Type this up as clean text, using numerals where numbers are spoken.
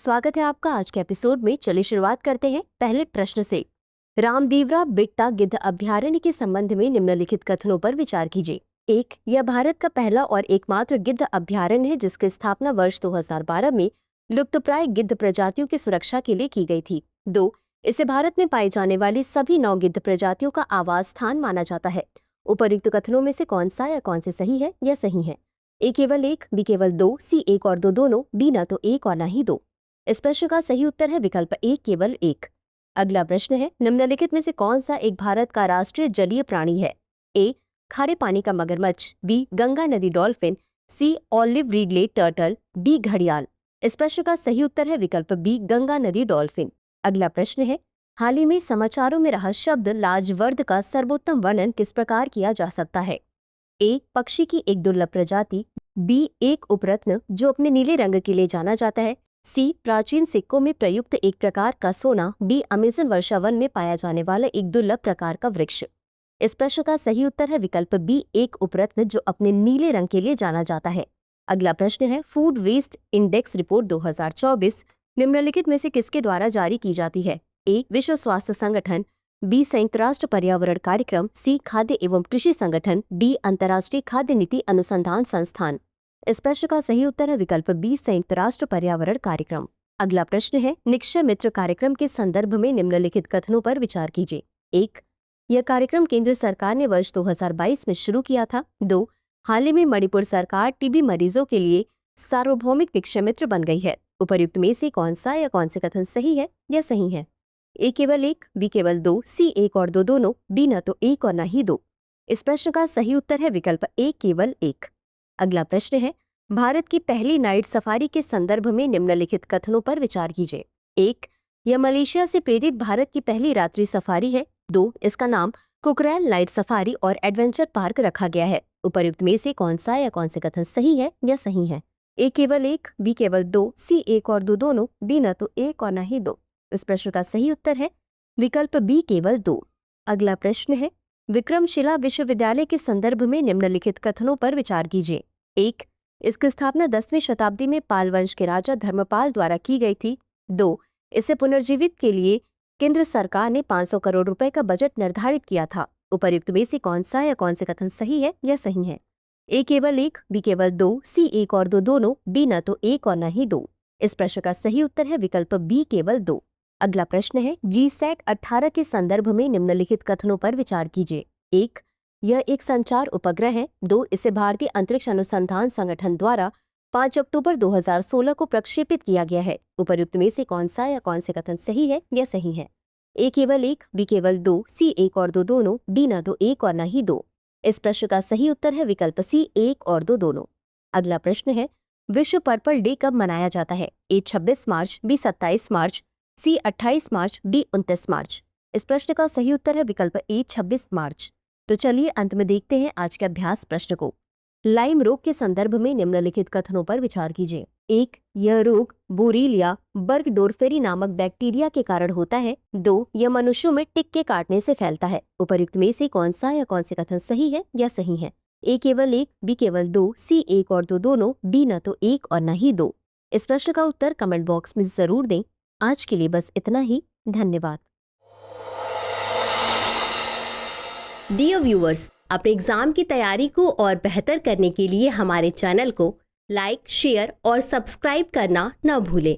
स्वागत है आपका आज के एपिसोड में। चलिए शुरुआत करते हैं पहले प्रश्न से। रामदेवरा बेट्टा गिद्ध अभयारण्य के संबंध में निम्नलिखित कथनों पर विचार कीजिए। 1. यह भारत का पहला और एकमात्र गिद्ध अभयारण्य है जिसकी स्थापना वर्ष 2012 में लुप्तप्राय गिद्ध प्रजातियों की सुरक्षा के लिए की गई थी। 2. इसे भारत में पाई जाने वाली सभी 9 गिद्ध प्रजातियों का आवास स्थान माना जाता है। उपर्युक्त कथनों में से कौन सा या कौन से सही है या सही है? ए केवल 1, बी केवल 2, सी 1 और 2 दोनों, डी न तो 1 और न ही 2। इस प्रश्न का सही उत्तर है विकल्प ए केवल 1। अगला प्रश्न है, निम्नलिखित में से कौन सा एक भारत का राष्ट्रीय जलीय प्राणी है? ए. खारे पानी का मगरमच्छ, बी. गंगा नदी dolphin, C. Olive ridley turtle, D. घड़ियाल। इस प्रश्न का सही उत्तर है विकल्प बी गंगा नदी डॉल्फिन। अगला प्रश्न है, हाल ही में समाचारों में रहा शब्द लाजवर्द का सर्वोत्तम वर्णन किस प्रकार किया जा सकता है? ए. पक्षी की एक दुर्लभ प्रजाति, बी. एक उपरत्न जो अपने नीले रंग के लिए जाना जाता है, सी. प्राचीन सिक्कों में प्रयुक्त एक प्रकार का सोना, डी. अमेज़न वर्षावन में पाया जाने वाला एक दुर्लभ प्रकार का वृक्ष। इस प्रश्न का सही उत्तर है विकल्प बी एक उपरत्न जो अपने नीले रंग के लिए जाना जाता है। अगला प्रश्न है, फूड वेस्ट इंडेक्स रिपोर्ट 2024 निम्नलिखित में से किसके द्वारा जारी की जाती है? ए. विश्व स्वास्थ्य संगठन, बी. संयुक्त राष्ट्र पर्यावरण कार्यक्रम, सी. खाद्य एवं कृषि संगठन, डी. अंतर्राष्ट्रीय खाद्य नीति अनुसंधान संस्थान। इस प्रश्न का सही उत्तर है विकल्प बी संयुक्त राष्ट्र पर्यावरण कार्यक्रम। अगला प्रश्न है, निक्षय मित्र कार्यक्रम के संदर्भ में निम्नलिखित कथनों पर विचार कीजिए। 1. यह कार्यक्रम केंद्र सरकार ने वर्ष 2022 में शुरू किया था। 2. हाल ही में मणिपुर सरकार टीबी मरीजों के लिए सार्वभौमिक निक्षय मित्र बन गई है। उपर्युक्त में से कौन सा या कौन से कथन सही है या सही है? ए केवल 1, बी केवल 2, सी 1 और 2 दोनों, डी न तो 1 और न ही 2। इस प्रश्न का सही उत्तर है विकल्प ए केवल 1। अगला प्रश्न है, भारत की पहली नाइट सफारी के संदर्भ में निम्नलिखित कथनों पर विचार कीजिए। 1. यह मलेशिया से प्रेरित भारत की पहली रात्रि सफारी है। 2. इसका नाम कुकरैल नाइट सफारी और एडवेंचर पार्क रखा गया है। उपर्युक्त में से कौन सा या कौन से कथन सही है या सही है? ए केवल 1, बी केवल 2, सी 1 और 2 दोनों, डी न तो 1 और न ही 2। इस प्रश्न का सही उत्तर है विकल्प बी केवल 2। अगला प्रश्न है, विक्रमशिला विश्वविद्यालय के संदर्भ में निम्नलिखित कथनों पर विचार कीजिए। 1. इसकी स्थापना 10वीं शताब्दी में पाल वंश के राजा धर्मपाल द्वारा की गई थी। 2. इसे पुनर्जीवित के लिए केंद्र सरकार ने 500 करोड़ रुपए का बजट निर्धारित किया था। उपर्युक्त में से कौन सा या कौन से कथन सही है या सही है? ए केवल 1, बी केवल 2, सी 1 और 2 दोनों, डी न तो 1 और न ही 2। इस प्रश्न का सही उत्तर है विकल्प बी केवल 2। अगला प्रश्न है, GSAT 18 के संदर्भ में निम्नलिखित कथनों पर विचार कीजिए। 1. यह एक संचार उपग्रह है। 2. इसे भारतीय अंतरिक्ष अनुसंधान संगठन द्वारा 5 अक्टूबर 2016 को प्रक्षेपित किया गया है। उपर्युक्त में से कौन सा या कौन से कथन सही है या सही है? ए केवल 1, बी केवल 2, सी 1 और 2 दोनों, डी न तो 1 और न ही 2। इस प्रश्न का सही उत्तर है विकल्प सी 1 और 2 दोनों। अगला प्रश्न है, विश्व पर्पल डे कब मनाया जाता है? ए 26 मार्च, बी 27 मार्च, सी 28 मार्च, डी 29 मार्च। इस प्रश्न का सही उत्तर है विकल्प ए 26 मार्च। तो चलिए अंत में देखते हैं आज के अभ्यास प्रश्न को। लाइम रोग के संदर्भ में निम्नलिखित कथनों पर विचार कीजिए। 1. यह रोग बोरीलिया बर्गडोर्फेरी नामक बैक्टीरिया के कारण होता है। 2. यह मनुष्यों में टिक के काटने से फैलता है। उपर्युक्त में से कौन सा या कौन से कथन सही है या सही है? ए केवल 1, बी केवल 2, सी 1 और 2 दोनों, डी न तो 1 और न ही 2। इस प्रश्न का उत्तर कमेंट बॉक्स में जरूर दें। आज के लिए बस इतना ही। धन्यवाद। डियर व्यूअर्स, अपने एग्जाम की तैयारी को और बेहतर करने के लिए हमारे चैनल को लाइक, शेयर और सब्सक्राइब करना न भूलें।